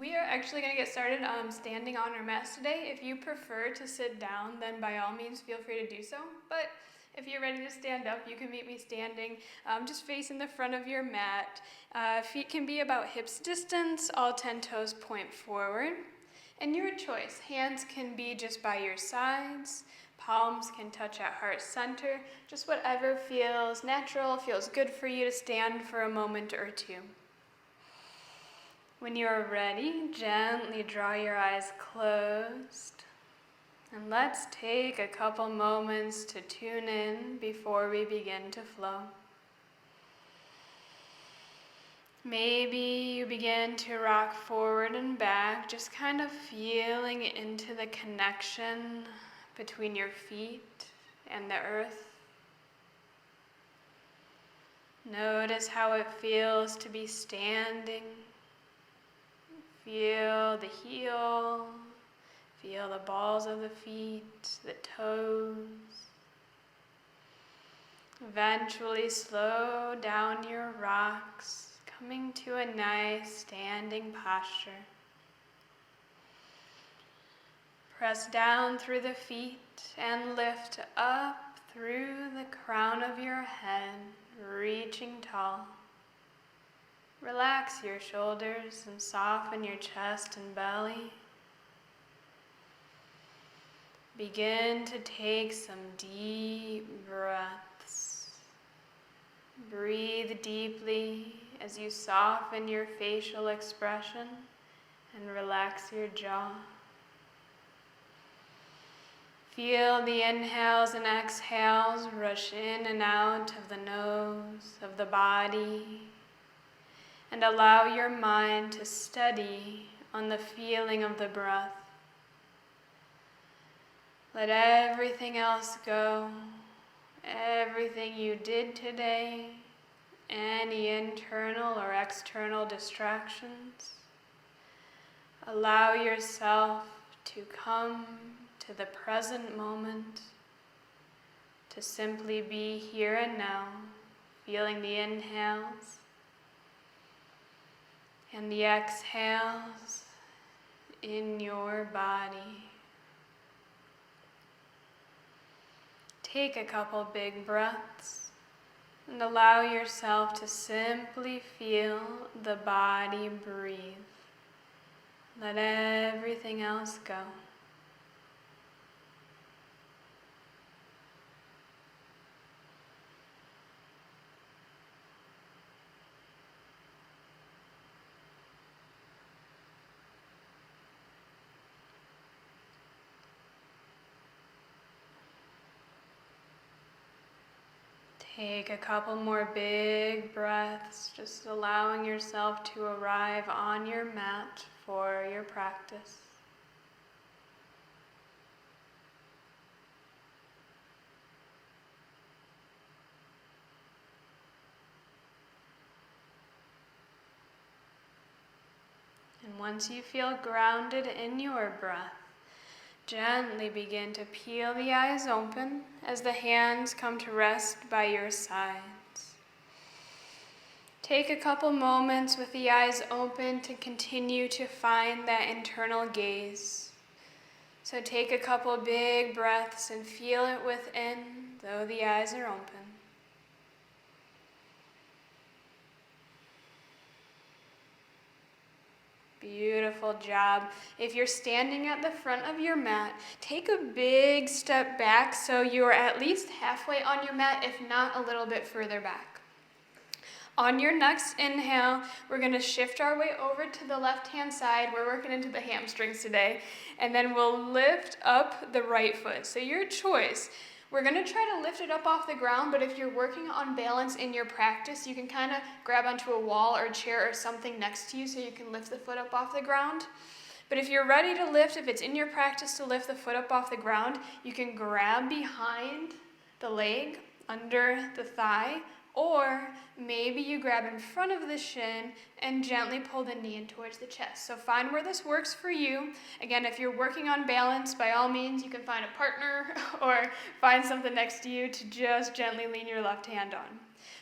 We are actually going to get started standing on our mats today. If you prefer to sit down, then by all means feel free to do so. But if you're ready to stand up, you can meet me standing, just facing the front of your mat. Feet can be about hips distance, all 10 toes point forward. And your choice, hands can be just by your sides, palms can touch at heart center, just whatever feels natural, feels good for you to stand for a moment or two. When you are ready, gently draw your eyes closed. And let's take a couple moments to tune in before we begin to flow. Maybe you begin to rock forward and back, just kind of feeling into the connection between your feet and the earth. Notice how it feels to be standing. Feel the heel, feel the balls of the feet, the toes. Eventually slow down your rocks, coming to a nice standing posture. Press down through the feet and lift up through the crown of your head, reaching tall. Relax your shoulders and soften your chest and belly. Begin to take some deep breaths. Breathe deeply as you soften your facial expression and relax your jaw. Feel the inhales and exhales rush in and out of the nose, of the body, and allow your mind to steady on the feeling of the breath. Let everything else go, everything you did today, any internal or external distractions. Allow yourself to come to the present moment, to simply be here and now, feeling the inhales and the exhales in your body. Take a couple big breaths and allow yourself to simply feel the body breathe. Let everything else go. Take a couple more big breaths, just allowing yourself to arrive on your mat for your practice. And once you feel grounded in your breath, gently begin to peel the eyes open as the hands come to rest by your sides. Take a couple moments with the eyes open to continue to find that internal gaze. So take a couple big breaths and feel it within, though the eyes are open. Beautiful job. If you're standing at the front of your mat, take a big step back so you're at least halfway on your mat, if not a little bit further back. On your next inhale, we're going to shift our way over to the left-hand side. We're working into the hamstrings today. And then we'll lift up the right foot. So your choice. We're going to try to lift it up off the ground, but if you're working on balance in your practice, you can kind of grab onto a wall or a chair or something next to you so you can lift the foot up off the ground. But if you're ready to lift, if it's in your practice to lift the foot up off the ground, you can grab behind the leg, under the thigh, Or maybe you grab in front of the shin and gently pull the knee in towards the chest. So find where this works for you. Again, if you're working on balance, by all means, you can find a partner or find something next to you to just gently lean your left hand on.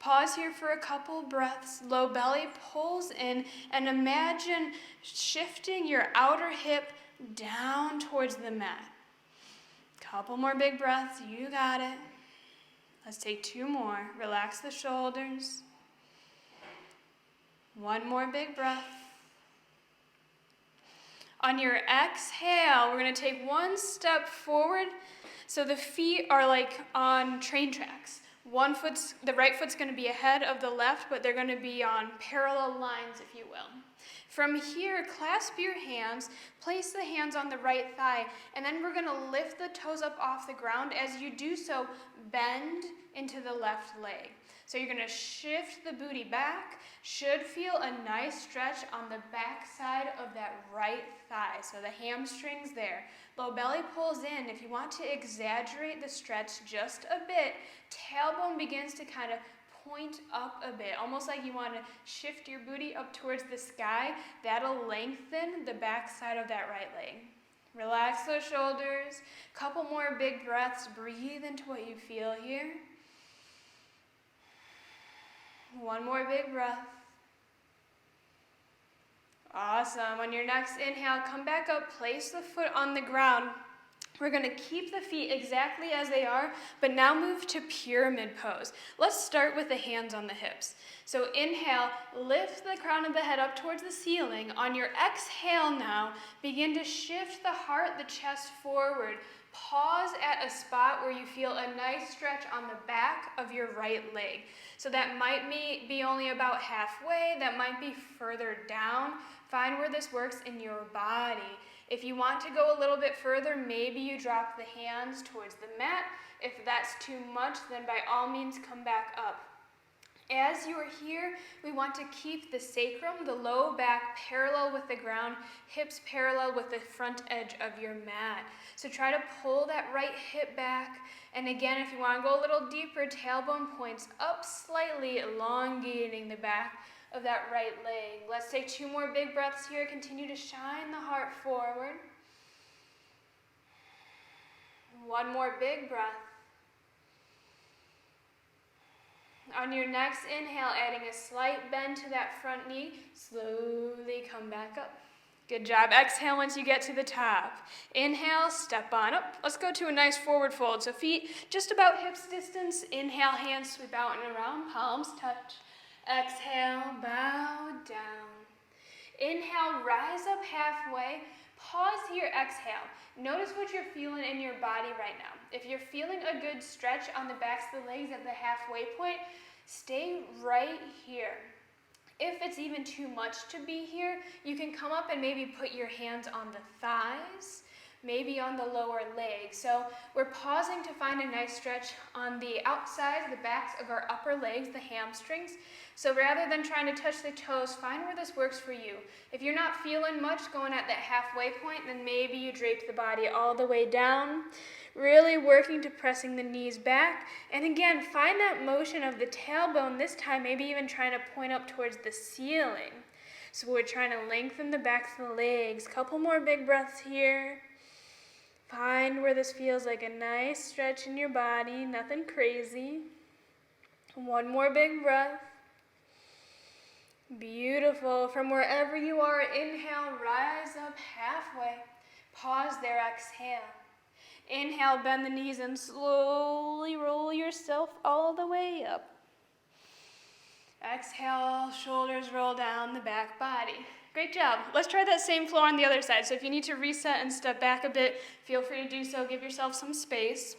Pause here for a couple breaths. Low belly pulls in, and imagine shifting your outer hip down towards the mat. Couple more big breaths. You got it. Let's take 2 more. Relax the shoulders. 1 more big breath. On your exhale, we're going to take 1 step forward. So the feet are like on train tracks. The right foot's going to be ahead of the left, but they're going to be on parallel lines, if you will. From here, clasp your hands, place the hands on the right thigh, and then we're going to lift the toes up off the ground. As you do so, bend into the left leg. So you're going to shift the booty back. Should feel a nice stretch on the back side of that right thigh. So the hamstrings there. Low belly pulls in. If you want to exaggerate the stretch just a bit, tailbone begins to kind of point up a bit, almost like you want to shift your booty up towards the sky. That'll lengthen the back side of that right leg. Relax those shoulders. Couple more big breaths. Breathe into what you feel here. 1 more big breath. Awesome. On your next inhale, come back up, place the foot on the ground. We're going to keep the feet exactly as they are, but now move to pyramid pose. Let's start with the hands on the hips. So inhale, lift the crown of the head up towards the ceiling. On your exhale now, begin to shift the heart, the chest forward. Pause at a spot where you feel a nice stretch on the back of your right leg. So that might be only about halfway, that might be further down. Find where this works in your body. If you want to go a little bit further, maybe you drop the hands towards the mat. If that's too much, then by all means come back up. As you are here, we want to keep the sacrum, the low back, parallel with the ground, hips parallel with the front edge of your mat. So try to pull that right hip back. And again, if you want to go a little deeper, tailbone points up slightly, elongating the back of that right leg. Let's take 2 more big breaths here. Continue to shine the heart forward. 1 more big breath. On your next inhale, adding a slight bend to that front knee, slowly come back up. Good job. Exhale once you get to the top. Inhale, step on up. Let's go to a nice forward fold. So feet just about hips distance. Inhale, hands sweep out and around, palms touch. Exhale, bow down. Inhale, rise up halfway. Pause here, exhale. Notice what you're feeling in your body right now. If you're feeling a good stretch on the backs of the legs at the halfway point, stay right here. If it's even too much to be here, you can come up and maybe put your hands on the thighs, maybe on the lower leg. So we're pausing to find a nice stretch on the outside, the backs of our upper legs, the hamstrings. So rather than trying to touch the toes, find where this works for you. If you're not feeling much going at that halfway point, then maybe you drape the body all the way down, really working to pressing the knees back. And again, find that motion of the tailbone, this time maybe even trying to point up towards the ceiling. So we're trying to lengthen the backs of the legs. Couple more big breaths here. Find where this feels like a nice stretch in your body, nothing crazy. 1 more big breath. Beautiful. From wherever you are, inhale, rise up halfway. Pause there, exhale. Inhale, bend the knees and slowly roll yourself all the way up. Exhale, shoulders roll down the back body. Great job. Let's try that same flow on the other side. So if you need to reset and step back a bit, feel free to do so. Give yourself some space.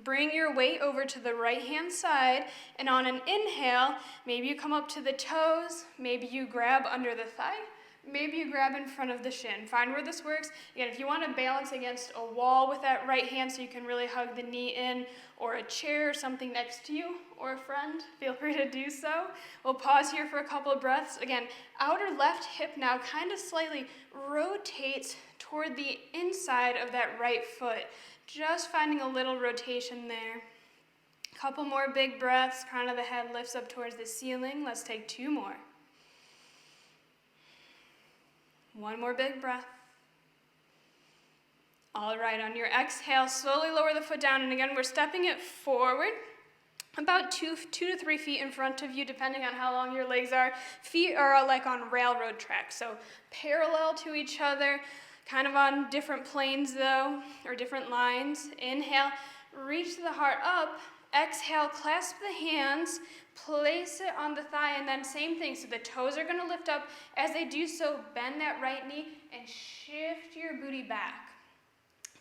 Bring your weight over to the right-hand side, and on an inhale, maybe you come up to the toes, maybe you grab under the thigh, maybe you grab in front of the shin. Find where this works. Again, if you want to balance against a wall with that right hand so you can really hug the knee in, or a chair or something next to you, or a friend, feel free to do so. We'll pause here for a couple of breaths. Again, outer left hip now kind of slightly rotates toward the inside of that right foot. Just finding a little rotation there. Couple more big breaths. Crown of the head lifts up towards the ceiling. Let's take 2 more. 1 more big breath. All right, on your exhale, slowly lower the foot down. And again, we're stepping it forward. About 2 to 3 feet in front of you, depending on how long your legs are. Feet are like on railroad tracks, so parallel to each other, kind of on different planes though, or different lines. Inhale, reach the heart up. Exhale, clasp the hands, place it on the thigh, and then same thing. So the toes are gonna lift up. As they do so, bend that right knee and shift your booty back.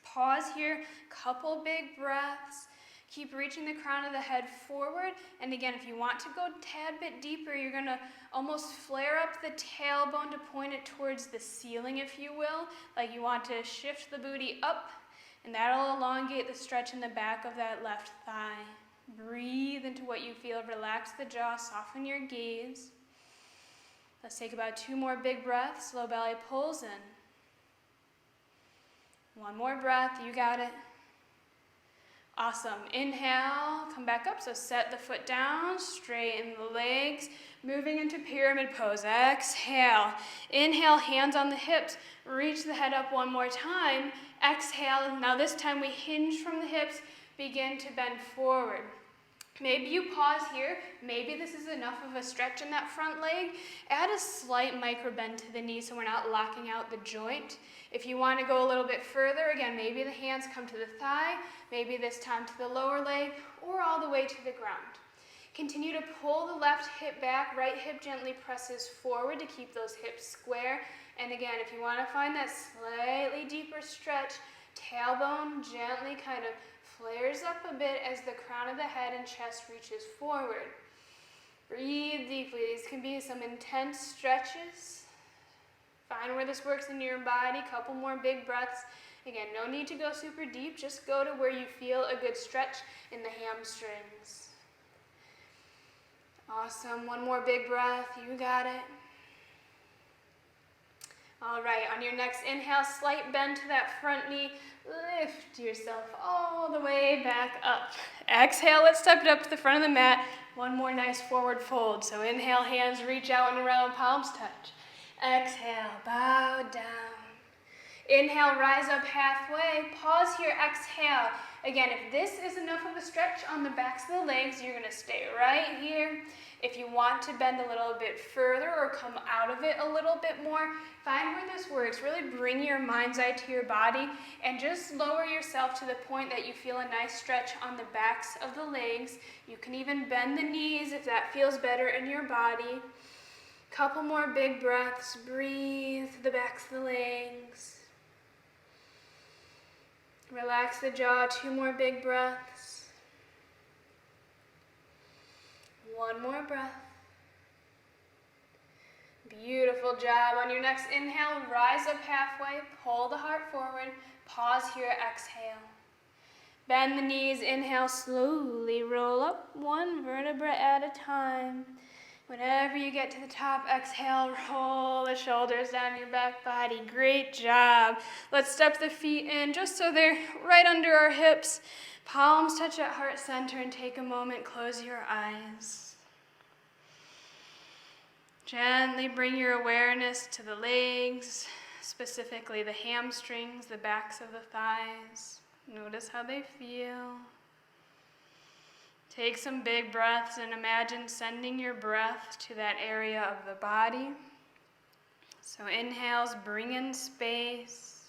Pause here, couple big breaths. Keep reaching the crown of the head forward. And again, if you want to go a tad bit deeper, you're gonna almost flare up the tailbone to point it towards the ceiling, if you will. Like you want to shift the booty up, and that'll elongate the stretch in the back of that left thigh. Breathe into what you feel. Relax the jaw, soften your gaze. Let's take about 2 more big breaths. Low belly pulls in. 1 more breath, you got it. Awesome. Inhale, come back up. So set the foot down, straighten the legs, moving into pyramid pose. Exhale. Inhale, hands on the hips. Reach the head up 1 more time. Exhale. Now this time we hinge from the hips, begin to bend forward. Maybe you pause here. Maybe this is enough of a stretch in that front leg. Add a slight micro bend to the knee so we're not locking out the joint. If you want to go a little bit further, again, maybe the hands come to the thigh, maybe this time to the lower leg, or all the way to the ground. Continue to pull the left hip back, right hip gently presses forward to keep those hips square. And again, if you want to find that slightly deeper stretch, tailbone gently kind of flares up a bit as the crown of the head and chest reaches forward. Breathe deeply. These can be some intense stretches. Find where this works in your body. Couple more big breaths. Again, no need to go super deep. Just go to where you feel a good stretch in the hamstrings. Awesome. 1 more big breath. You got it. All right, on your next inhale, slight bend to that front knee. Lift yourself all the way back up. Exhale, let's step it up to the front of the mat. 1 more nice forward fold. So inhale, hands reach out and around, palms touch. Exhale, bow down. Inhale, rise up halfway. Pause here, exhale. Again, if this is enough of a stretch on the backs of the legs, you're gonna stay right here. If you want to bend a little bit further or come out of it a little bit more, find where this works. Really bring your mind's eye to your body and just lower yourself to the point that you feel a nice stretch on the backs of the legs. You can even bend the knees if that feels better in your body. Couple more big breaths. Breathe to the backs of the legs. Relax the jaw. 2 more big breaths. 1 more breath. Beautiful job. On your next inhale, rise up halfway, pull the heart forward, pause here, exhale. Bend the knees, inhale, slowly roll up 1 vertebra at a time. Whenever you get to the top, exhale, roll the shoulders down your back body. Great job. Let's step the feet in just so they're right under our hips. Palms touch at heart center and take a moment, close your eyes. Gently bring your awareness to the legs, specifically the hamstrings, the backs of the thighs. Notice how they feel. Take some big breaths and imagine sending your breath to that area of the body. So inhales, bring in space.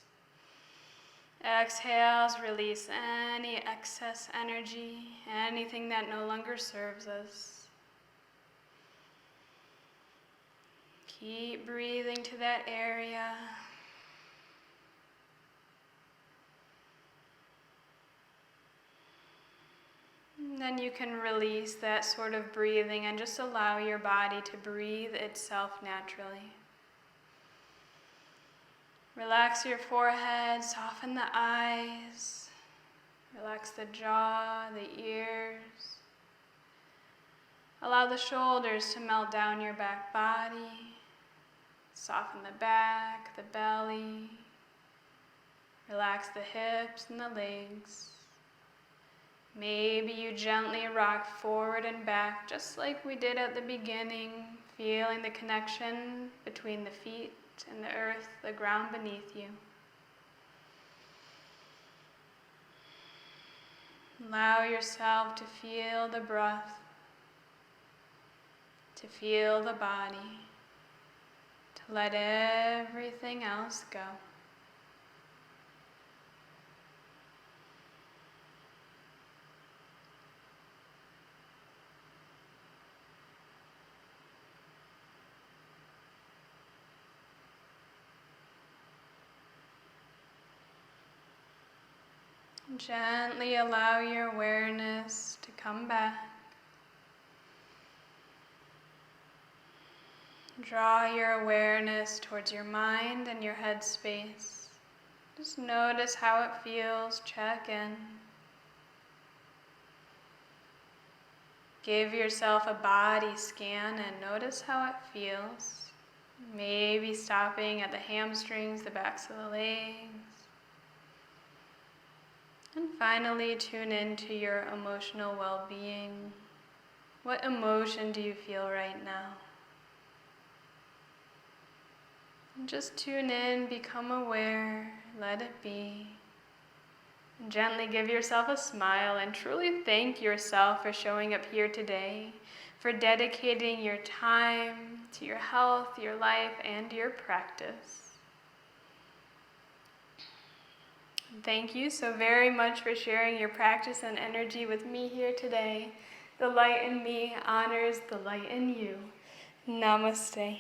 Exhales, release any excess energy, anything that no longer serves us. Keep breathing to that area. And then you can release that sort of breathing and just allow your body to breathe itself naturally. Relax your forehead, soften the eyes, relax the jaw, the ears. Allow the shoulders to melt down your back body. Soften the back, the belly. Relax the hips and the legs. Maybe you gently rock forward and back, just like we did at the beginning, feeling the connection between the feet and the earth, the ground beneath you. Allow yourself to feel the breath, to feel the body, to let everything else go. Gently allow your awareness to come back. Draw your awareness towards your mind and your head space. Just notice how it feels, check in. Give yourself a body scan and notice how it feels. Maybe stopping at the hamstrings, the backs of the legs. And finally, tune into your emotional well-being. What emotion do you feel right now? And just tune in, become aware, let it be. And gently give yourself a smile and truly thank yourself for showing up here today, for dedicating your time to your health, your life, and your practice. Thank you so very much for sharing your practice and energy with me here today. The light in me honors the light in you. Namaste.